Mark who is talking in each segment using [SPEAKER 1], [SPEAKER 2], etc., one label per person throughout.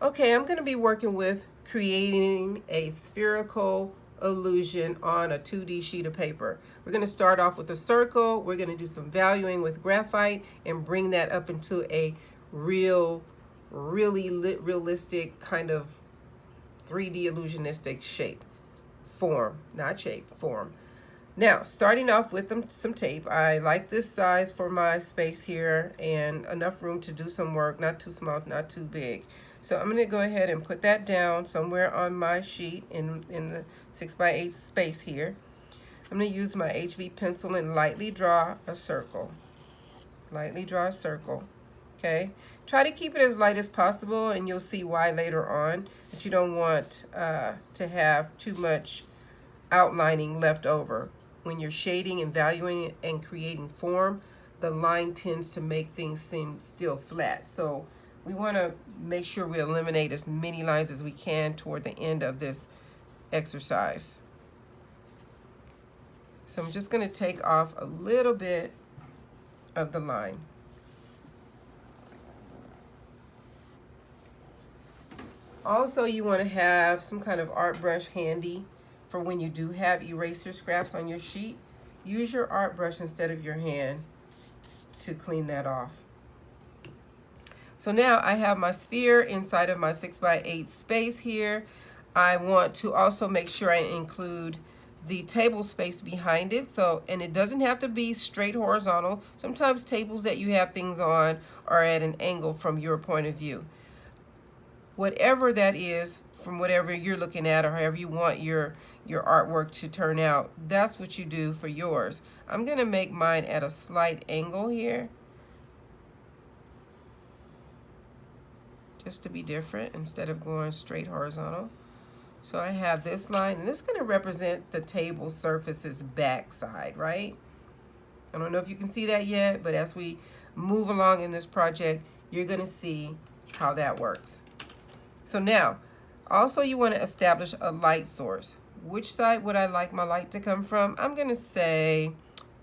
[SPEAKER 1] Okay, I'm going to be working with creating a spherical illusion on a 2D sheet of paper. We're going to start off with a circle. We're going to do some valuing with graphite and bring that up into a really realistic kind of 3D illusionistic shape. Form, not shape, form. Now, starting off with some tape. I like this size for my space here and enough room to do some work, not too small, not too big. So I'm going to go ahead and put that down somewhere on my sheet in the 6x8 space here. I'm going to use my HB pencil and lightly draw a circle. Lightly draw a circle. Okay. Try to keep it as light as possible, and you'll see why later on, that you don't want to have too much outlining left over. When you're shading and valuing and creating form, the line tends to make things seem still flat. So we want to make sure we eliminate as many lines as we can toward the end of this exercise. So I'm just going to take off a little bit of the line. Also, you want to have some kind of art brush handy for when you do have eraser scraps on your sheet. Use your art brush instead of your hand to clean that off. So now I have my sphere inside of my 6x8 space here. I want to also make sure I include the table space behind it. So, and it doesn't have to be straight horizontal. Sometimes tables that you have things on are at an angle from your point of view. Whatever that is, from whatever you're looking at or however you want your artwork to turn out, that's what you do for yours. I'm going to make mine at a slight angle here, just to be different instead of going straight horizontal. So I have this line, and this is going to represent the table surface's back side, right? I don't know if you can see that yet, but as we move along in this project, you're going to see how that works. So now, also you want to establish a light source. Which side would I like my light to come from? I'm going to say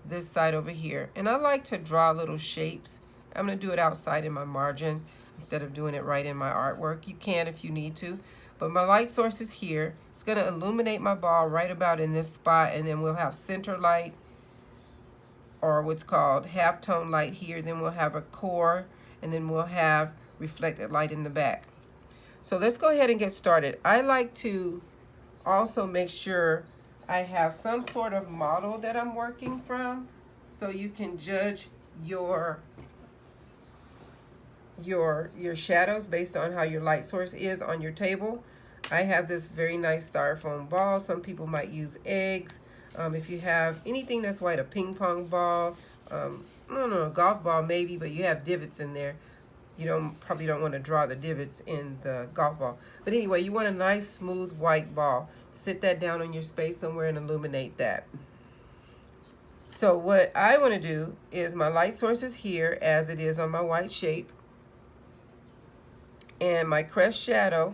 [SPEAKER 1] this side over here. And I like to draw little shapes. I'm going to do it outside in my margin instead of doing it right in my artwork. You can if you need to. But my light source is here. It's going to illuminate my ball right about in this spot. And then we'll have center light, or what's called halftone light here. Then we'll have a core. And then we'll have reflected light in the back. So let's go ahead and get started. I like to also make sure I have some sort of model that I'm working from, so you can judge your shadows based on how your light source is on your table. I have this very nice styrofoam ball. Some people might use eggs. If you have anything that's white, a ping pong ball, I don't know, a golf ball maybe, but you have divots in there. You probably don't want to draw the divots in the golf ball. But anyway, you want a nice smooth white ball. Sit that down on your space somewhere and illuminate that. So what I want to do is my light source is here as it is on my white shape. And my crest shadow.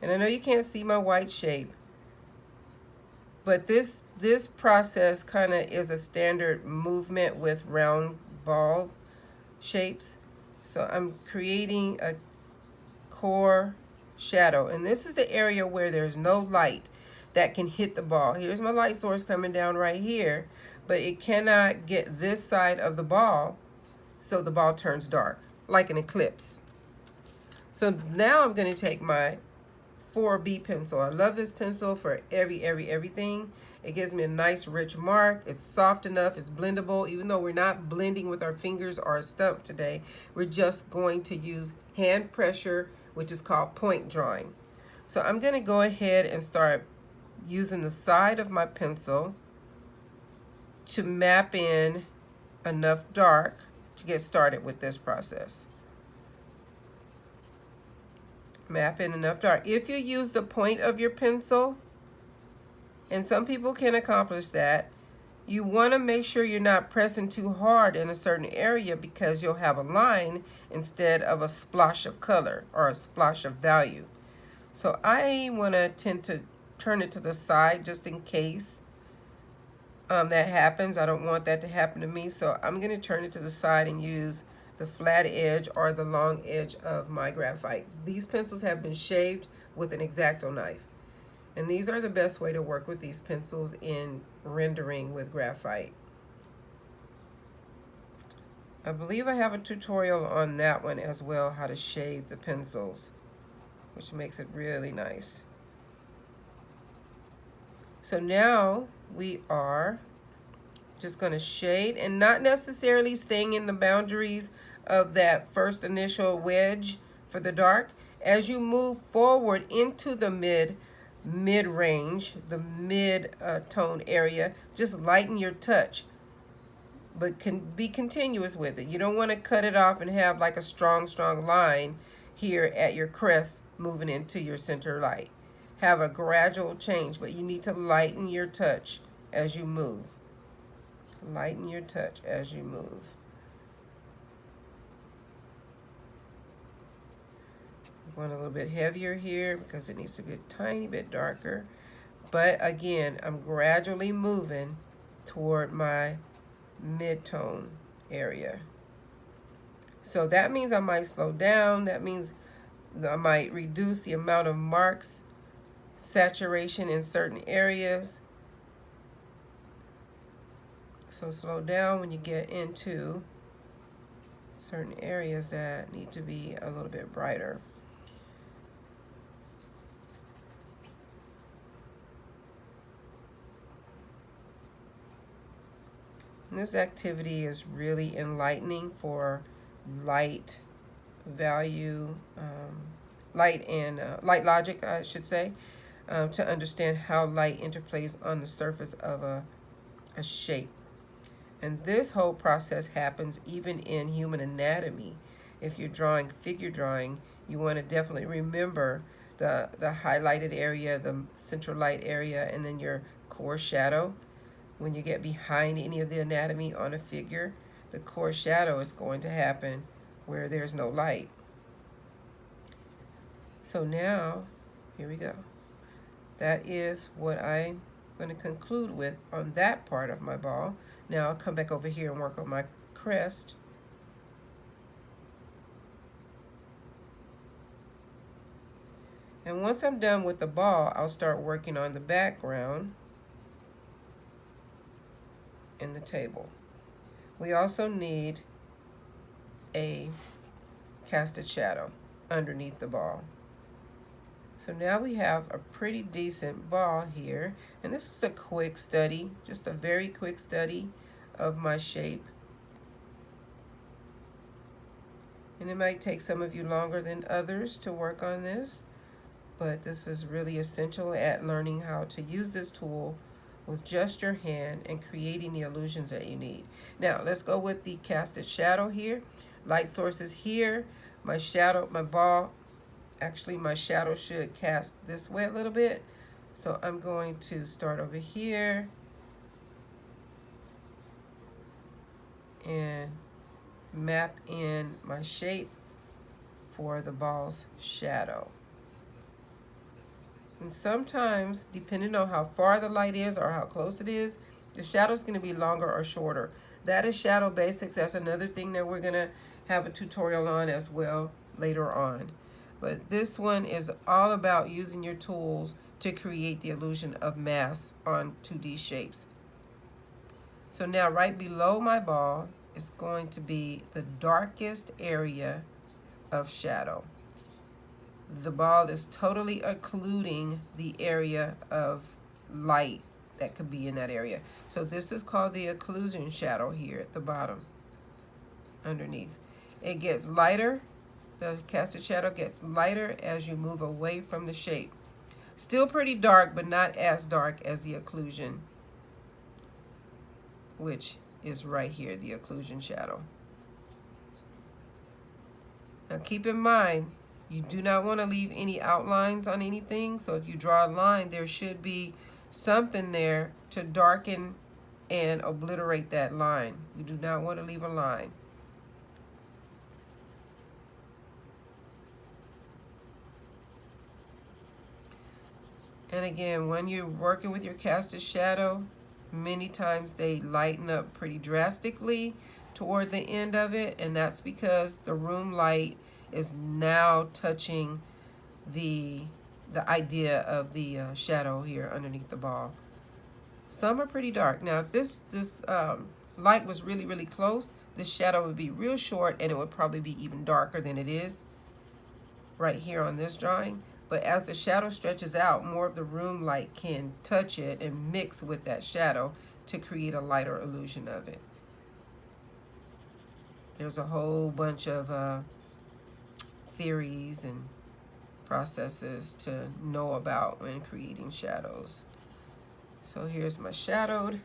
[SPEAKER 1] And I know you can't see my white shape, but this process kind of is a standard movement with round balls shapes. So I'm creating a core shadow, and this is the area where there's no light that can hit the ball. Here's my light source coming down right here, but it cannot get this side of the ball, so the ball turns dark, like an eclipse. So now I'm going to take my 4B pencil. I love this pencil for everything. It gives me a nice rich mark. It's soft enough, it's blendable. Even though we're not blending with our fingers or a stump today, we're just going to use hand pressure, which is called point drawing. So I'm going to go ahead and start using the side of my pencil to map in enough dark to get started with this process. Map in enough dark. If you use the point of your pencil, and some people can accomplish that, you want to make sure you're not pressing too hard in a certain area, because you'll have a line instead of a splash of color or a splash of value. So I want to tend to turn it to the side just in case that happens. I don't want that to happen to me, so I'm going to turn it to the side and use the flat edge or the long edge of my graphite. These pencils have been shaved with an X-Acto knife. And these are the best way to work with these pencils in rendering with graphite. I believe I have a tutorial on that one as well, how to shave the pencils, which makes it really nice. So now we are just going to shade and not necessarily staying in the boundaries of that first initial wedge for the dark. As you move forward into the mid-range, the mid-tone area, just lighten your touch, but can be continuous with it. You don't want to cut it off and have like a strong line here at your crest moving into your center light. Have a gradual change, but you need to lighten your touch as you move. Lighten your touch as you move. Going a little bit heavier here because it needs to be a tiny bit darker. But again, I'm gradually moving toward my mid-tone area. So that means I might slow down. That means I might reduce the amount of marks, saturation in certain areas. So slow down when you get into certain areas that need to be a little bit brighter. And this activity is really enlightening for light value, light logic, I should say, to understand how light interplays on the surface of a shape. And this whole process happens even in human anatomy. If you're drawing figure drawing, you want to definitely remember the highlighted area, the center light area, and then your core shadow. When you get behind any of the anatomy on a figure, the core shadow is going to happen where there's no light. So now, here we go. That is what I'm going to conclude with on that part of my ball. Now I'll come back over here and work on my crest. And once I'm done with the ball, I'll start working on the background in the table. We also need a casted shadow underneath the ball. So now we have a pretty decent ball here, and this is a quick study, just a very quick study of my shape. And it might take some of you longer than others to work on this, but this is really essential at learning how to use this tool with just your hand and creating the illusions that you need. Now let's go with the casted shadow here. Light source is here. My shadow, my ball, actually my shadow should cast this way a little bit. So I'm going to start over here and map in my shape for the ball's shadow. And sometimes, depending on how far the light is or how close it is, the shadow is going to be longer or shorter. That is shadow basics. That's another thing that we're going to have a tutorial on as well later on. But this one is all about using your tools to create the illusion of mass on 2D shapes. So now right below my ball is going to be the darkest area of shadow. The ball is totally occluding the area of light that could be in that area. So this is called the occlusion shadow here at the bottom, underneath. It gets lighter, the casted shadow gets lighter as you move away from the shape. Still pretty dark, but not as dark as the occlusion, which is right here, the occlusion shadow. Now keep in mind, you do not want to leave any outlines on anything. So if you draw a line, there should be something there to darken and obliterate that line. You do not want to leave a line. And again, when you're working with your casted shadow, many times they lighten up pretty drastically. toward the end of it, and that's because the room light is now touching the idea of the shadow here underneath the ball. Some are pretty dark. Now, if this light was really, really close, this shadow would be real short, and it would probably be even darker than it is right here on this drawing. But as the shadow stretches out, more of the room light can touch it and mix with that shadow to create a lighter illusion of it. There's a whole bunch of theories and processes to know about when creating shadows. So here's my shadowed,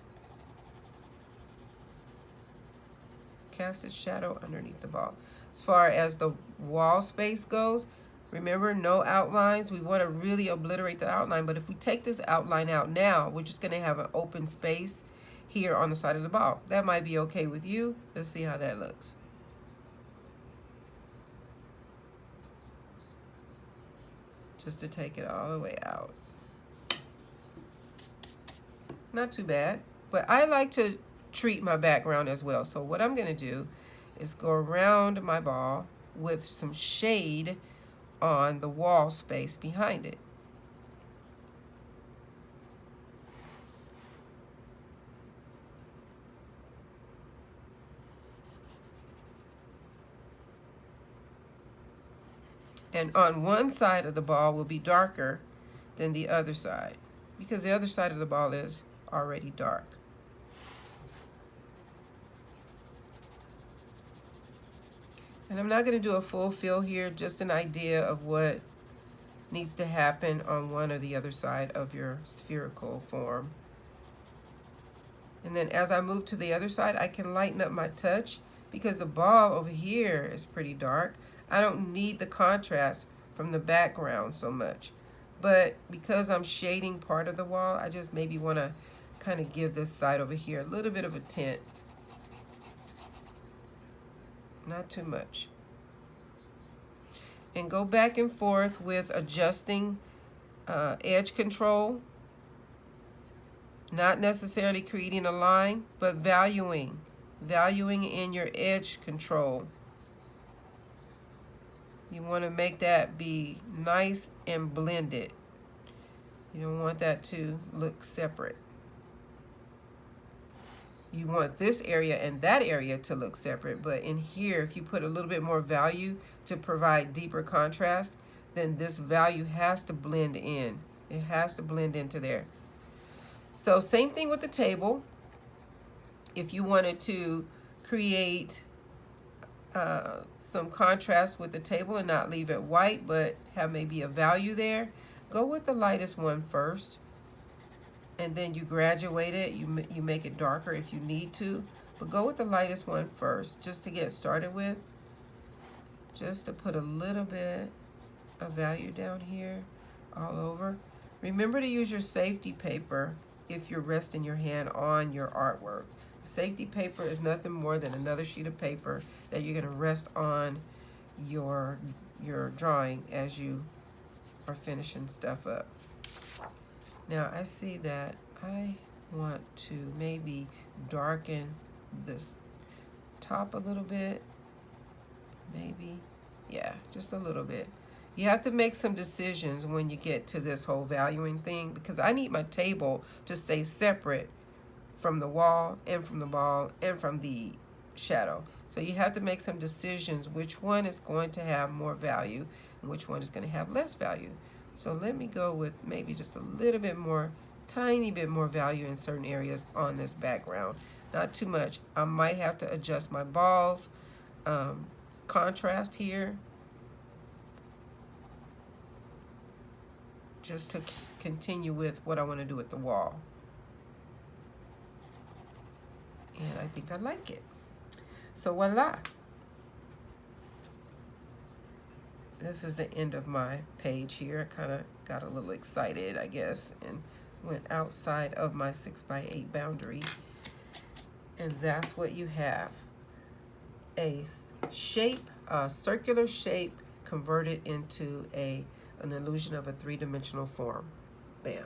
[SPEAKER 1] casted shadow underneath the ball. As far as the wall space goes, remember, no outlines. We want to really obliterate the outline, but if we take this outline out now, we're just going to have an open space here on the side of the ball. That might be okay with you. Let's see how that looks. Just to take it all the way out. Not too bad, but I like to treat my background as well. So what I'm going to do is go around my ball with some shade on the wall space behind it. And on one side of the ball will be darker than the other side, because the other side of the ball is already dark. And I'm not going to do a full fill here, just an idea of what needs to happen on one or the other side of your spherical form. And then as I move to the other side, I can lighten up my touch because the ball over here is pretty dark. I don't need the contrast from the background so much. But because I'm shading part of the wall, I just maybe want to kind of give this side over here a little bit of a tint. Not too much. And go back and forth with adjusting edge control. Not necessarily creating a line, but valuing in your edge control. You want to make that be nice and blended. You don't want that to look separate. You want this area and that area to look separate, but in here, if you put a little bit more value to provide deeper contrast, then this value has to blend in. It has to blend into there. So same thing with the table. If you wanted to create some contrast with the table and not leave it white, but have maybe a value there, go with the lightest one first. And then you graduate it, you make it darker if you need to, but go with the lightest one first, just to get started with. Just to put a little bit of value down here, all over. Remember to use your safety paper if you're resting your hand on your artwork. Safety paper is nothing more than another sheet of paper that you're gonna rest on your drawing as you are finishing stuff up. Now I see that I want to maybe darken this top a little bit. Maybe, yeah, just a little bit. You have to make some decisions when you get to this whole valuing thing, because I need my table to stay separate from the wall and from the ball and from the shadow. So you have to make some decisions which one is going to have more value and which one is going to have less value. So let me go with maybe just a little bit more, tiny bit more value in certain areas on this background. Not too much. I might have to adjust my balls contrast here, just to continue with what I want to do with the wall. And I think I like it. So voila. This is the end of my page here. I kind of got a little excited, I guess, and went outside of my 6x8 boundary. And that's what you have. A shape, a circular shape converted into an illusion of a three-dimensional form. Bam.